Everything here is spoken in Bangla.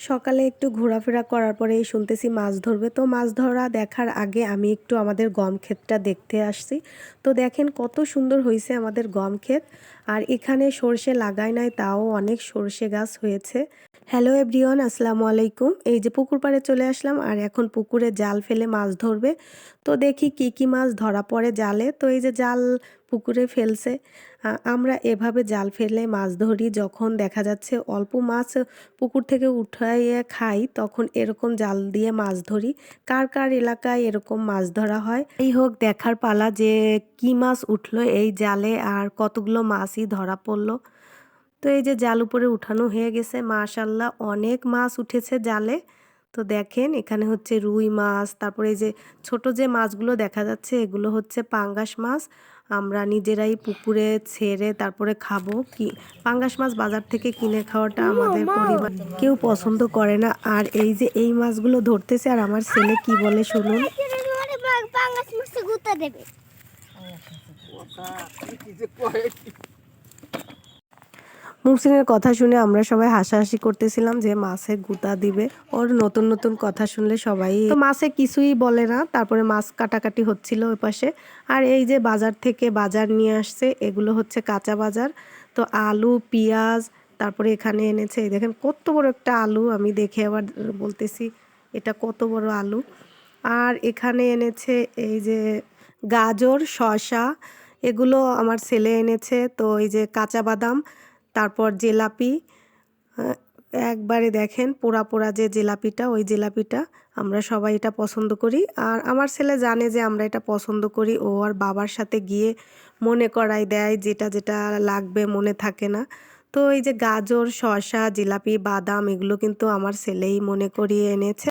সকালে একটু ঘোরাফেরা করার পরেই শুনতেছি মাছ ধরবে। তো মাছ ধরা দেখার আগে আমি একটু আমাদের গম ক্ষেতটা দেখতে আসছি। তো দেখেন কত সুন্দর হয়েছে আমাদের গম ক্ষেত। আর এখানে সরষে লাগাই নাই, তাও অনেক সরষে গাছ হয়েছে। হ্যালো এভরিওয়ান, আসসালামু আলাইকুম। এই যে পুকুর পাড়ে চলে আসলাম আর এখন পুকুরে জাল ফেলে মাছ ধরবে। তো দেখি কি কি মাছ ধরা পড়ে জালে। তো এই যে জাল পুকুরে ফেলছে। আমরা এভাবে জাল ফেলে মাছ ধরি যখন দেখা যাচ্ছে অল্প মাছ পুকুর থেকে উঠাইয়ে খাই, তখন এরকম জাল দিয়ে মাছ ধরি। কার কার এলাকায় এরকম মাছ ধরা হয়, এই হোক দেখার পালা যে কি মাছ উঠলো এই জালে আর কতগুলো মাছই ধরা পড়লো। তো এই যে জাল উপরে উঠানো হয়ে গেছে, মাশাল্লাহ অনেক মাছ উঠেছে জালে। তো দেখেন এখানে হচ্ছে রুই মাছ, তারপরে এই যে ছোট যে মাছগুলো দেখা যাচ্ছে এগুলো হচ্ছে পাঙ্গাস মাছ। আমরা নিজেরাই পুকুরে ছেড়ে তারপরে খাবো। কি পাঙ্গাস মাছ বাজার থেকে কিনে খাওয়াটা আমাদের পরিবার কেউ পছন্দ করে না। আর এই যে এই মাছগুলো ধরতেছে আর আমার ছেলে কি বলে শুনুন। মুহসিনের কথা শুনে আমরা সবাই হাসাহাসি করতেছিলাম যে মাছে গুঁতা দিবে। ওর নতুন নতুন কথা শুনলে সবাই তো মাছে কিছুই বলে না। তারপরে মাছ কাটাকাটি হচ্ছিল ওই পাশে। আর এই যে বাজার থেকে বাজার নিয়ে আসছে, এগুলো হচ্ছে কাঁচা বাজার। তো আলু, পেঁয়াজ, তারপরে এখানে এনেছে এই দেখেন কত বড় একটা আলু। আমি দেখে আবার বলতেছি এটা কত বড় আলু। আর এখানে এনেছে এই যে গাজর, শসা, এগুলো আমার ছেলে এনেছে। তো এই যে কাঁচা বাদাম, তারপর জিলাপি। একবারে দেখেন পোড়া পোড়া যে জিলাপিটা, ওই জিলাপিটা আমরা সবাই এটা পছন্দ করি। আর আমার ছেলে জানে যে আমরা এটা পছন্দ করি, ও আর বাবার সাথে গিয়ে মনে করাই দেয় যেটা যেটা লাগবে, মনে থাকে না। তো এই যে গাজর, শসা, জিলাপি, বাদাম এগুলো কিন্তু আমার ছেলেই মনে করিয়ে এনেছে।